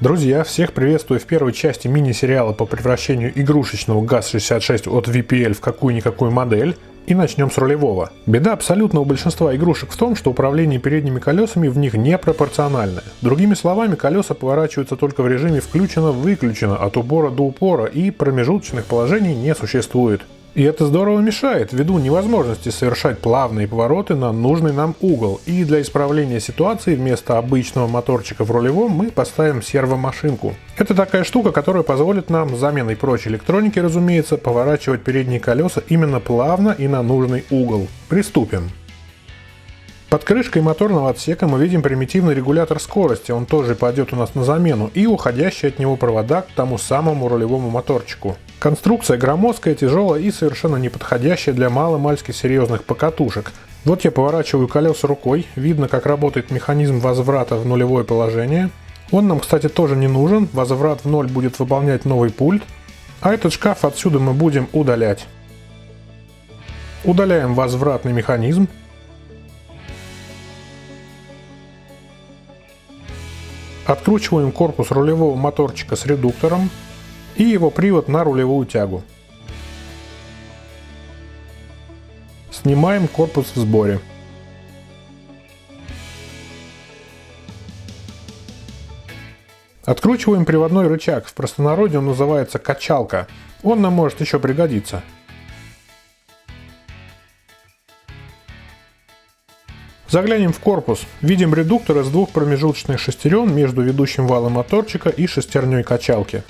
Друзья, всех приветствую в первой части мини-сериала по превращению игрушечного ГАЗ-66 от VPL в какую-никакую модель. И начнем с рулевого. Беда абсолютного большинства игрушек в том, что управление передними колесами в них непропорциональное. Другими словами, колеса поворачиваются только в режиме включено-выключено от упора до упора, и промежуточных положений не существует. И это здорово мешает, ввиду невозможности совершать плавные повороты на нужный нам угол. И для исправления ситуации вместо обычного моторчика в рулевом мы поставим сервомашинку. Это такая штука, которая позволит нам, с заменой прочей электроники, разумеется, поворачивать передние колеса именно плавно и на нужный угол. Приступим. Под крышкой моторного отсека мы видим примитивный регулятор скорости, он тоже пойдет у нас на замену, и уходящие от него провода к тому самому рулевому моторчику. Конструкция громоздкая, тяжелая и совершенно не подходящая для маломальски серьезных покатушек. Вот я поворачиваю колеса рукой, видно, как работает механизм возврата в нулевое положение. Он нам, кстати, тоже не нужен, возврат в ноль будет выполнять новый пульт. А этот шкаф отсюда мы будем удалять. Удаляем возвратный механизм. Откручиваем корпус рулевого моторчика с редуктором и его привод на рулевую тягу. Снимаем корпус в сборе. Откручиваем приводной рычаг, в простонародье он называется качалка. Он нам может еще пригодиться. Заглянем в корпус. Видим редуктор из двух промежуточных шестерен между ведущим валом моторчика и шестерней качалки.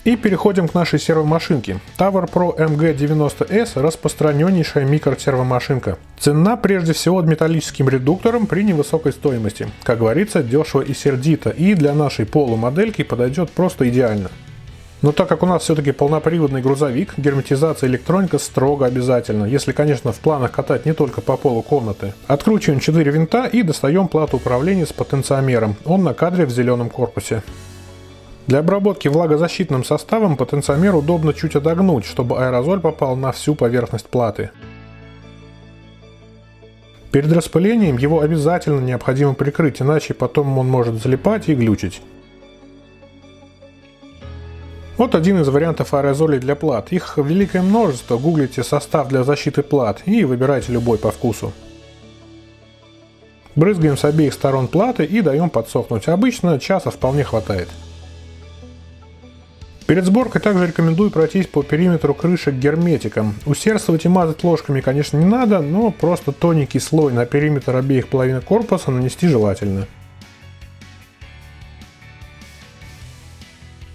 И переходим к нашей сервомашинке. Tower Pro MG90S – распространеннейшая микросервомашинка. Ценна прежде всего металлическим редуктором при невысокой стоимости. Как говорится, дешево и сердито, и для нашей полумодельки подойдет просто идеально. Но так как у нас все-таки полноприводный грузовик, герметизация и электроника строго обязательна, если, конечно, в планах катать не только по полу комнаты. Откручиваем 4 винта и достаем плату управления с потенциомером. Он на кадре в зеленом корпусе. Для обработки влагозащитным составом потенциомер удобно чуть отогнуть, чтобы аэрозоль попал на всю поверхность платы. Перед распылением его обязательно необходимо прикрыть, иначе потом он может залипать и глючить. Вот один из вариантов аэрозолей для плат. Их великое множество. Гуглите состав для защиты плат и выбирайте любой по вкусу. Брызгаем с обеих сторон платы и даем подсохнуть. Обычно часа вполне хватает. Перед сборкой также рекомендую пройтись по периметру крышек герметиком. Усердствовать и мазать ложками, конечно, не надо, но просто тоненький слой на периметр обеих половин корпуса нанести желательно.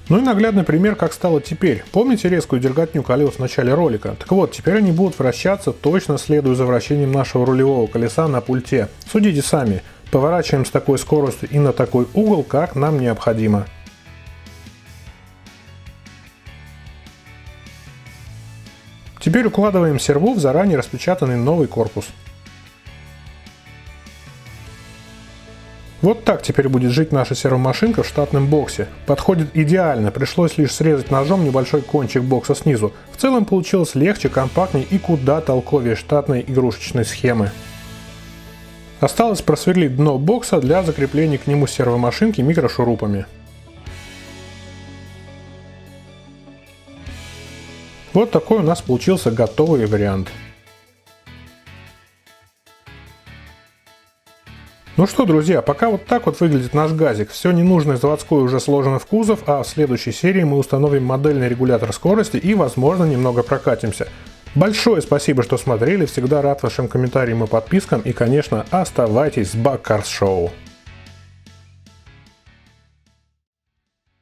Ну и наглядный пример, как стало теперь. Помните резкую дерготню колес в начале ролика? Так вот, теперь они будут вращаться, точно следуя за вращением нашего рулевого колеса на пульте. Судите сами. Поворачиваем с такой скоростью и на такой угол, как нам необходимо. Теперь укладываем серву в заранее распечатанный новый корпус. Вот так теперь будет жить наша сервомашинка в штатном боксе. Подходит идеально, пришлось лишь срезать ножом небольшой кончик бокса снизу. В целом получилось легче, компактнее и куда толковее штатной игрушечной схемы. Осталось просверлить дно бокса для закрепления к нему сервомашинки микрошурупами. Вот такой у нас получился готовый вариант. Ну что, друзья, пока вот так вот выглядит наш газик. Все ненужное заводское уже сложено в кузов, а в следующей серии мы установим модельный регулятор скорости и, возможно, немного прокатимся. Большое спасибо, что смотрели, всегда рад вашим комментариям и подпискам, и, конечно, оставайтесь с Bug Cars Show.